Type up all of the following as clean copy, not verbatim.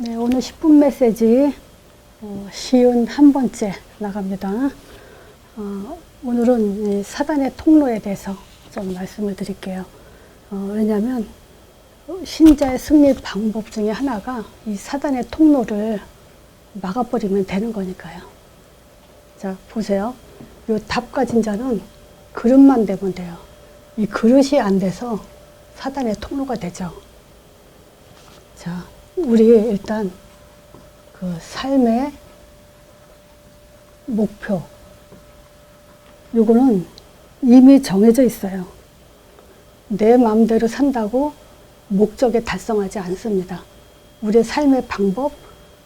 네, 오늘 10분 메시지 쉬운 한 번째 나갑니다. 오늘은 이 사단의 통로에 대해서 좀 말씀을 드릴게요. 왜냐하면 신자의 승리 방법 중에 하나가 이 사단의 통로를 막아버리면 되는 거니까요. 자, 보세요. 이 답가진자는 그릇만 되면 돼요. 이 그릇이 안 돼서 사단의 통로가 되죠. 자, 우리 일단 그 삶의 목표, 요거는 이미 정해져 있어요. 내 마음대로 산다고 목적에 달성하지 않습니다. 우리의 삶의 방법,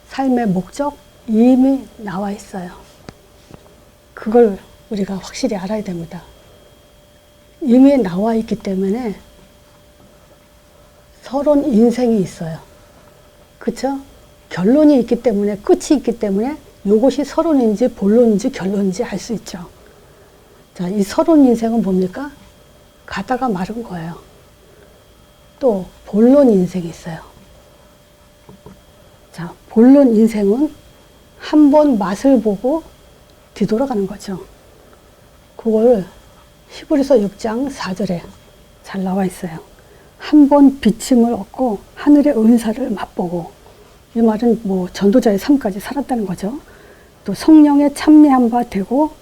삶의 목적 이미 나와 있어요. 그걸 우리가 확실히 알아야 됩니다. 이미 나와 있기 때문에 서론 인생이 있어요. 그쵸? 결론이 있기 때문에, 끝이 있기 때문에 이것이 서론인지 본론인지 결론인지 알 수 있죠. 자, 이 서론 인생은 뭡니까? 가다가 마른 거예요. 또 본론 인생이 있어요. 자, 본론 인생은 한 번 맛을 보고 뒤돌아가는 거죠. 그걸 히브리서 6장 4절에 잘 나와 있어요. 한 번 비침을 얻고 하늘의 은사를 맛보고, 이 말은 뭐 전도자의 삶까지 살았다는 거죠. 또 성령에 참여한 바 되고,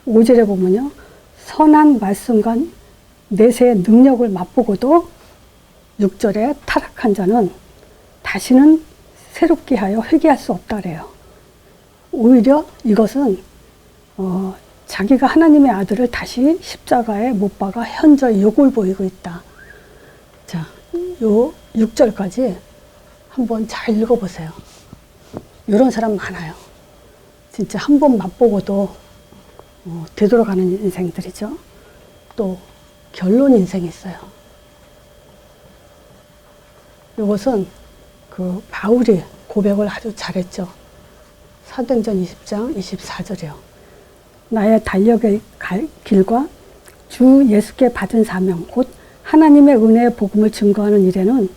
5절에 보면요, 선한 말씀과 내세의 능력을 맛보고도 6절에 타락한 자는 다시는 새롭게 하여 회개할 수 없다 그래요. 오히려 이것은 자기가 하나님의 아들을 다시 십자가에 못 박아 현저히 욕을 보이고 있다. 자, 요 6절까지 한번 잘 읽어보세요. 이런 사람 많아요. 진짜 한 번 맛보고도 되돌아가는 인생들이죠. 또 결론 인생이 있어요. 이것은 그 바울이 고백을 아주 잘했죠. 사도행전 20장 24절이요. 나의 달력의 길과 주 예수께 받은 사명 곧 하나님의 은혜의 복음을 증거하는 일에는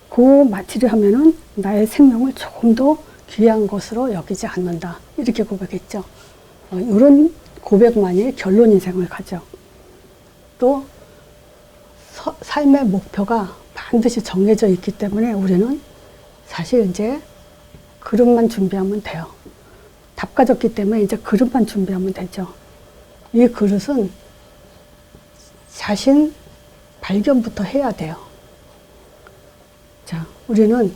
그 마치려 하면은 나의 생명을 조금 더 귀한 것으로 여기지 않는다. 이렇게 고백했죠. 이런 고백만이 결론 인생을 가죠. 또 삶의 목표가 반드시 정해져 있기 때문에 우리는 사실 이제 그릇만 준비하면 돼요. 답가졌기 때문에 이제 그릇만 준비하면 되죠. 이 그릇은 자신 발견부터 해야 돼요. 자, 우리는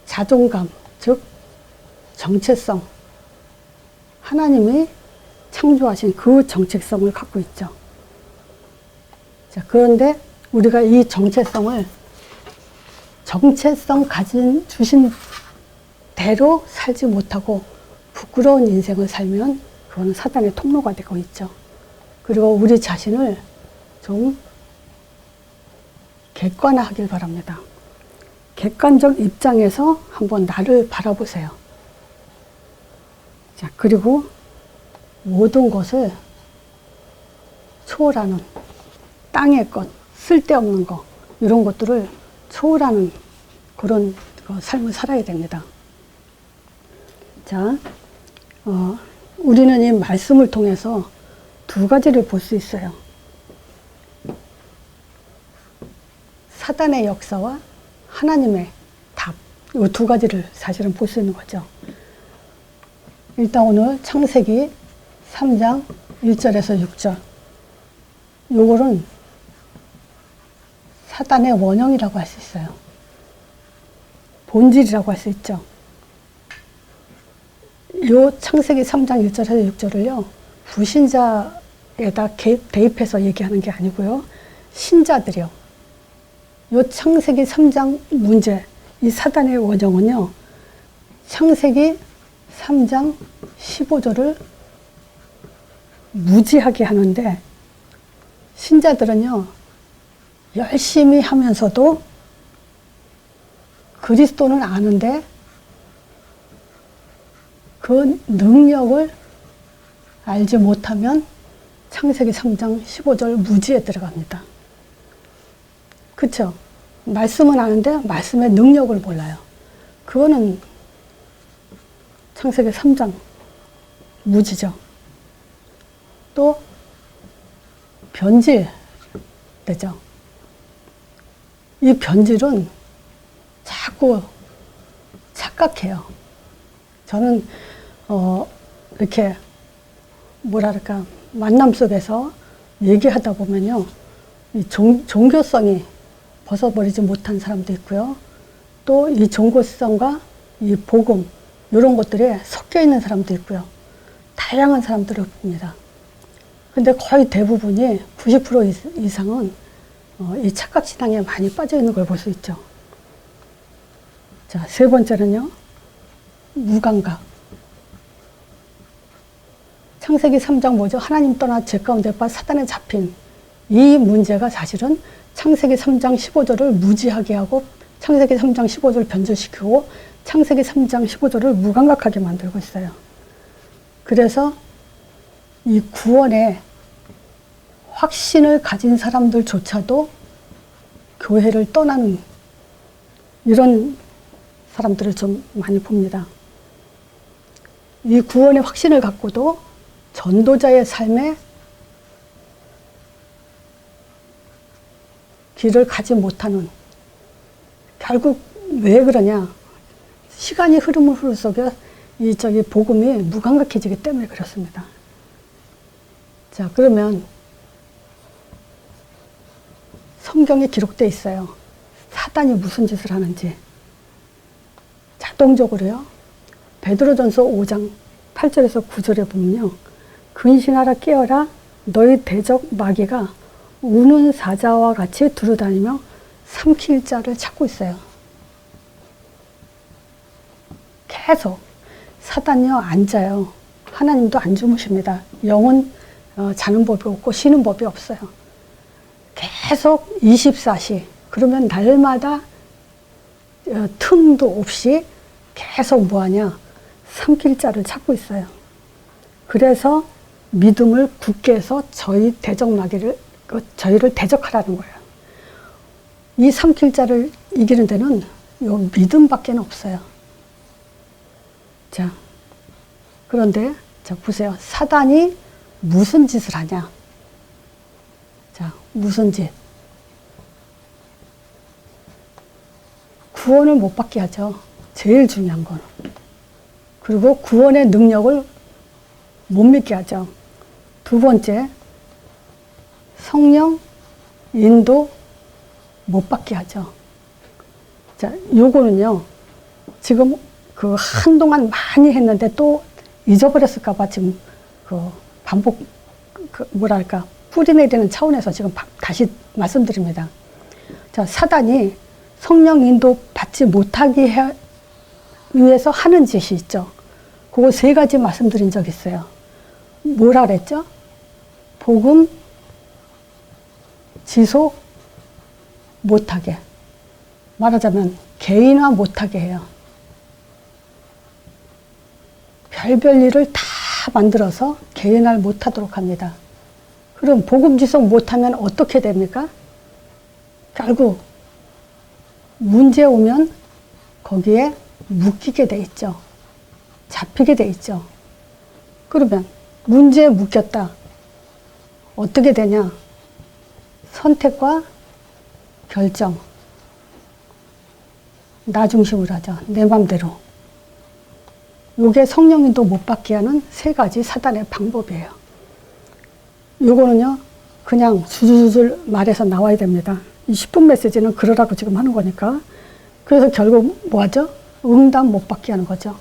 자존감, 즉 정체성, 하나님이 창조하신 그 정체성을 갖고 있죠. 자, 그런데 우리가 이 정체성 주신 대로 살지 못하고 부끄러운 인생을 살면 그거는 사단의 통로가 되고 있죠. 그리고 우리 자신을 좀 객관화하길 바랍니다. 객관적 입장에서 한번 나를 바라보세요. 자, 그리고 모든 것을 초월하는 땅의 것, 쓸데없는 것, 이런 것들을 초월하는 그런 삶을 살아야 됩니다. 자, 우리는 이 말씀을 통해서 두 가지를 볼 수 있어요. 사단의 역사와 하나님의 답, 이 두 가지를 사실은 볼 수 있는 거죠. 일단 오늘 창세기 3장 1절에서 6절, 요거는 사단의 원형이라고 할 수 있어요. 본질이라고 할 수 있죠. 요 창세기 3장 1절에서 6절을요, 불신자에다 대입해서 얘기하는 게 아니고요, 신자들이요. 요 창세기 3장 문제, 이 사단의 원형은요, 창세기 3장 15절을 무지하게 하는데, 신자들은요, 열심히 하면서도 그리스도는 아는데 그 능력을 알지 못하면 창세기 3장 15절 무지에 들어갑니다. 그쵸? 말씀은 아는데 말씀의 능력을 몰라요. 그거는 창세기 3장 무지죠. 또 변질 되죠. 이 변질은 자꾸 착각해요. 저는 이렇게 뭐랄까 만남 속에서 얘기하다 보면요, 이 종교성이 벗어버리지 못한 사람도 있고요, 또 이 종교성과 이 복음 이런 것들이 섞여 있는 사람도 있고요, 다양한 사람들을 봅니다. 근데 거의 대부분이 90% 이상은 이 착각신앙에 많이 빠져 있는 걸 볼 수 있죠. 자, 세 번째는요, 무감각. 창세기 3장 뭐죠? 하나님 떠나 죄 가운데 빠 사단에 잡힌 이 문제가 사실은 창세기 3장 15절을 무지하게 하고 창세기 3장 15절을 변절시키고 창세기 3장 15절을 무감각하게 만들고 있어요. 그래서 이 구원의 확신을 가진 사람들조차도 교회를 떠나는 이런 사람들을 좀 많이 봅니다. 이 구원의 확신을 갖고도 전도자의 삶에 길을 가지 못하는, 결국 왜 그러냐? 시간이 흐르는 속에 이 복음이 무감각해지기 때문에 그렇습니다. 자, 그러면 성경에 기록되어 있어요. 사단이 무슨 짓을 하는지. 자동적으로요, 베드로전서 5장 8절에서 9절에 보면요, 근신하라 깨어라 너희 대적 마귀가 우는 사자와 같이 두루다니며 삼킬 자를 찾고 있어요. 계속 사단이요 안 자요. 하나님도 안 주무십니다. 영은 자는 법이 없고 쉬는 법이 없어요. 계속 24시, 그러면 날마다 틈도 없이 계속 뭐하냐, 삼킬 자를 찾고 있어요. 그래서 믿음을 굳게 해서 저희 대적 마귀를, 저희를 대적하라는 거예요. 이 삼킬 자를 이기는 데는 요 믿음밖에 없어요. 자, 그런데 자 보세요. 사단이 무슨 짓을 하냐? 자, 무슨 짓? 구원을 못 받게 하죠. 제일 중요한 건. 그리고 구원의 능력을 못 믿게 하죠. 두 번째, 성령 인도 못 받게 하죠. 자, 요거는요, 지금 그 한동안 많이 했는데 또 잊어버렸을까봐 지금 그 반복, 뭐랄까, 뿌리내리는 차원에서 지금 다시 말씀드립니다. 자, 사단이 성령 인도 받지 못하게 위해서 하는 짓이 있죠. 그거 세 가지 말씀드린 적 있어요. 뭐라 그랬죠? 복음 지속 못하게. 말하자면 개인화 못하게 해요. 별별 일을 다 만들어서 개인화를 못하도록 합니다. 그럼 복음 지속 못하면 어떻게 됩니까? 결국 문제 오면 거기에 묶이게 돼 있죠. 잡히게 돼 있죠. 그러면 문제에 묶였다. 어떻게 되냐? 선택과 결정. 나 중심으로 하죠. 내 맘대로. 요게 성령인도 못 받게 하는 세 가지 사단의 방법이에요. 요거는요, 그냥 줄줄줄 말해서 나와야 됩니다. 이 10분 메시지는 그러라고 지금 하는 거니까. 그래서 결국 뭐 하죠? 응답 못 받게 하는 거죠.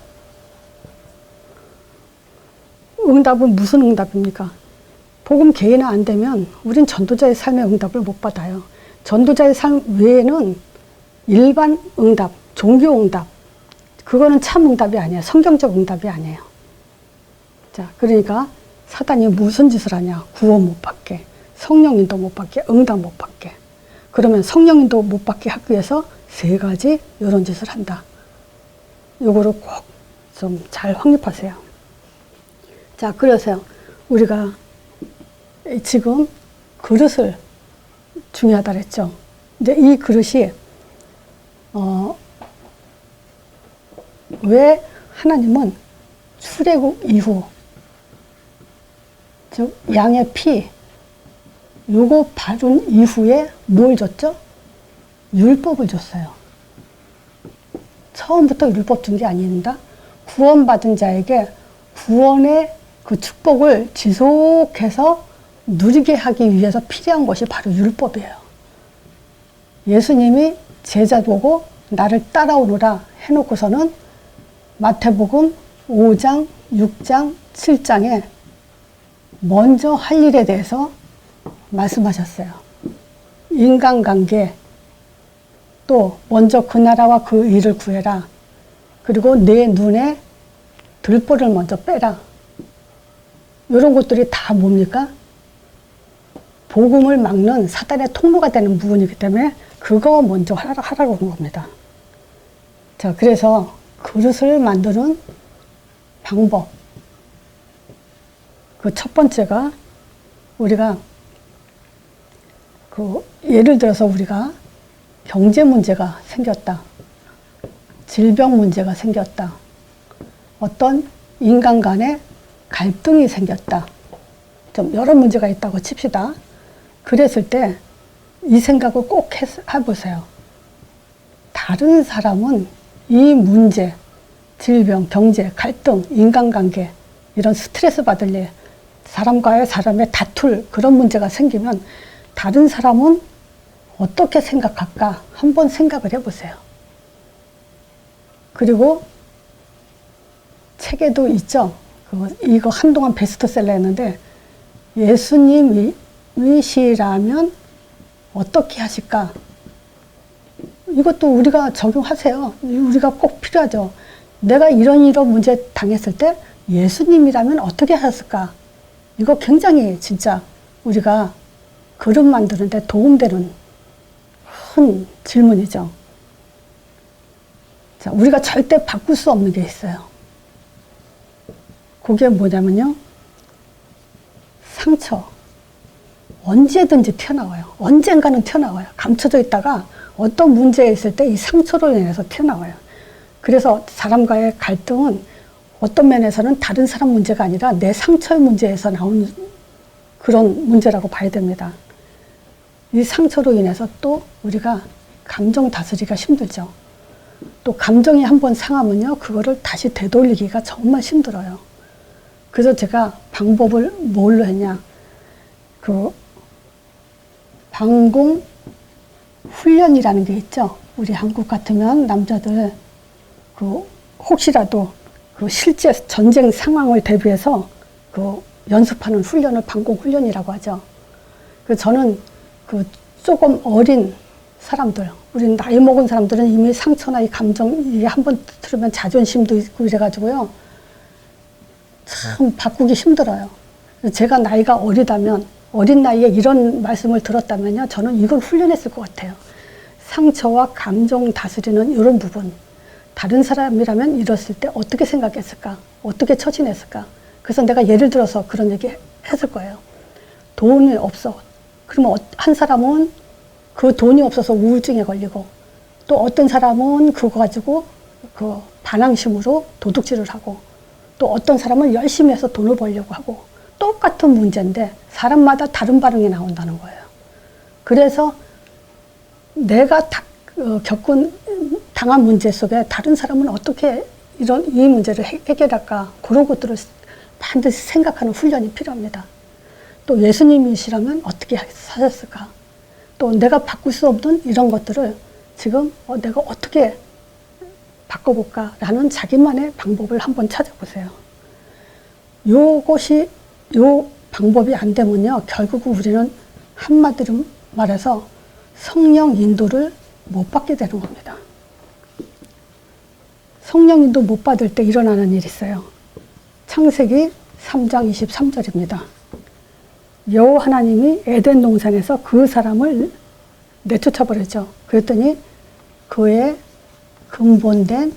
응답은 무슨 응답입니까? 복음 개인화 안 되면 우린 전도자의 삶의 응답을 못 받아요. 전도자의 삶 외에는 일반 응답, 종교 응답, 그거는 참 응답이 아니에요. 성경적 응답이 아니에요. 자, 그러니까 사단이 무슨 짓을 하냐? 구원 못 받게, 성령인도 못 받게, 응답 못 받게. 그러면 성령인도 못 받게 하기 위해서 세 가지 이런 짓을 한다. 요거를 꼭 좀 잘 확립하세요. 자, 그래서 우리가 지금 그릇을 중요하다 그랬죠. 근데 이 그릇이 왜 하나님은 출애굽 이후, 즉 양의 피 요거 바른 이후에 뭘 줬죠? 율법을 줬어요. 처음부터 율법 준 게 아닙니다. 구원받은 자에게 구원의 그 축복을 지속해서 누리게 하기 위해서 필요한 것이 바로 율법이에요. 예수님이 제자 보고 나를 따라오너라 해놓고서는 마태복음 5장, 6장, 7장에 먼저 할 일에 대해서 말씀하셨어요. 인간관계, 또 먼저 그 나라와 그 일을 구해라. 그리고 내 눈에 들보를 먼저 빼라. 이런 것들이 다 뭡니까? 복음을 막는 사단의 통로가 되는 부분이기 때문에 그거 먼저 하라고 한 겁니다. 자, 그래서 그릇을 만드는 방법. 그 첫 번째가 우리가 예를 들어서 우리가 경제 문제가 생겼다. 질병 문제가 생겼다. 어떤 인간 간의 갈등이 생겼다. 좀 여러 문제가 있다고 칩시다. 그랬을 때 이 생각을 꼭 해보세요. 다른 사람은 이 문제, 질병, 경제, 갈등, 인간관계, 이런 스트레스 받을 일, 사람과의 사람의 다툴 그런 문제가 생기면 다른 사람은 어떻게 생각할까? 한번 생각을 해보세요. 그리고 책에도 있죠. 이거 한동안 베스트셀러 했는데, 예수님이시라면 어떻게 하실까? 이것도 우리가 적용하세요. 우리가 꼭 필요하죠. 내가 이런 문제 당했을 때 예수님이라면 어떻게 하셨을까? 이거 굉장히 진짜 우리가 그릇 만드는데 도움되는 큰 질문이죠. 자, 우리가 절대 바꿀 수 없는 게 있어요. 그게 뭐냐면요. 상처. 언제든지 튀어나와요. 언젠가는 튀어나와요. 감춰져 있다가 어떤 문제에 있을 때 이 상처로 인해서 튀어나와요. 그래서 사람과의 갈등은 어떤 면에서는 다른 사람 문제가 아니라 내 상처의 문제에서 나오는 그런 문제라고 봐야 됩니다. 이 상처로 인해서 또 우리가 감정 다스리기가 힘들죠. 또 감정이 한번 상하면요, 그거를 다시 되돌리기가 정말 힘들어요. 그래서 제가 방법을 뭘로 했냐. 방공 훈련이라는 게 있죠. 우리 한국 같으면 남자들 혹시라도 실제 전쟁 상황을 대비해서 연습하는 훈련을 방공 훈련이라고 하죠. 저는 조금 어린 사람들, 우리 나이 먹은 사람들은 이미 상처나 이 감정 이게 한번 들으면 자존심도 있고 이래가지고요. 참 바꾸기 힘들어요. 제가 나이가 어리다면, 어린 나이에 이런 말씀을 들었다면요, 저는 이걸 훈련했을 것 같아요. 상처와 감정 다스리는 이런 부분. 다른 사람이라면 이랬을 때 어떻게 생각했을까? 어떻게 처신했을까? 그래서 내가 예를 들어서 그런 얘기 했을 거예요. 돈이 없어. 그러면 한 사람은 그 돈이 없어서 우울증에 걸리고, 또 어떤 사람은 그거 가지고 반항심으로 도둑질을 하고, 또 어떤 사람은 열심히 해서 돈을 벌려고 하고, 똑같은 문제인데 사람마다 다른 반응이 나온다는 거예요. 그래서 내가 당한 문제 속에 다른 사람은 어떻게 이 문제를 해결할까? 그런 것들을 반드시 생각하는 훈련이 필요합니다. 또 예수님이시라면 어떻게 사셨을까? 또 내가 바꿀 수 없는 이런 것들을 지금 내가 어떻게 바꿔볼까? 라는 자기만의 방법을 한번 찾아보세요. 요 방법이 안 되면요, 결국 우리는 한마디로 말해서 성령 인도를 못 받게 되는 겁니다. 성령 인도 못 받을 때 일어나는 일이 있어요. 창세기 3장 23절입니다. 여호와 하나님이 에덴 동산에서 그 사람을 내쫓아버렸죠. 그랬더니 그의 근본된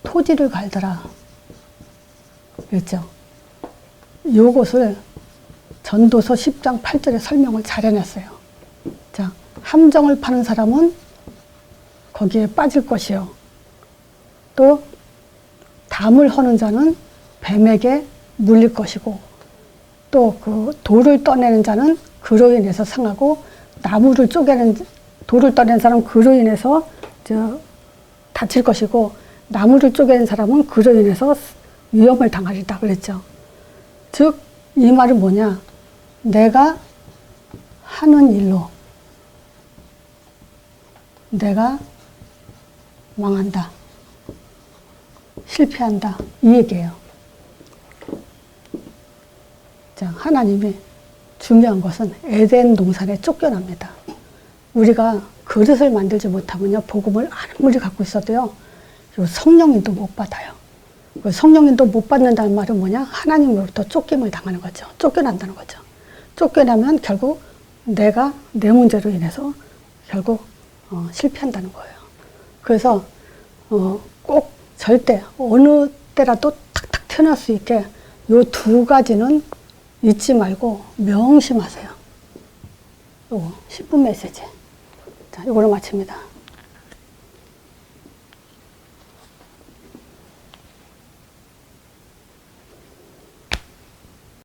토지를 갈더라. 그랬죠. 요것을 전도서 10장 8절에 설명을 잘 해놨어요. 자, 함정을 파는 사람은 거기에 빠질 것이요. 또 담을 허는 자는 뱀에게 물릴 것이고, 또 그 돌을 떠내는 자는 그로 인해서 상하고, 나무를 쪼개는 돌을 떠내는 사람은 그로 인해서 다칠 것이고, 나무를 쪼개는 사람은 그로 인해서 위험을 당하리다 그랬죠. 즉 이 말은 뭐냐, 내가 하는 일로 내가 망한다, 실패한다, 이 얘기예요. 자, 하나님이 중요한 것은 에덴 동산에 쫓겨납니다. 우리가 그릇을 만들지 못하면요, 복음을 아무리 갖고 있어도요, 요 성령인도 못 받아요. 그 성령인도 못 받는다는 말은 뭐냐, 하나님으로부터 쫓김을 당하는 거죠. 쫓겨난다는 거죠. 쫓겨나면 결국 내가 내 문제로 인해서 결국 실패한다는 거예요. 그래서 꼭 절대 어느 때라도 탁탁 튀어나올 수 있게 요 두 가지는 잊지 말고 명심하세요. 요거 10분 메시지. 자, 이거로 마칩니다.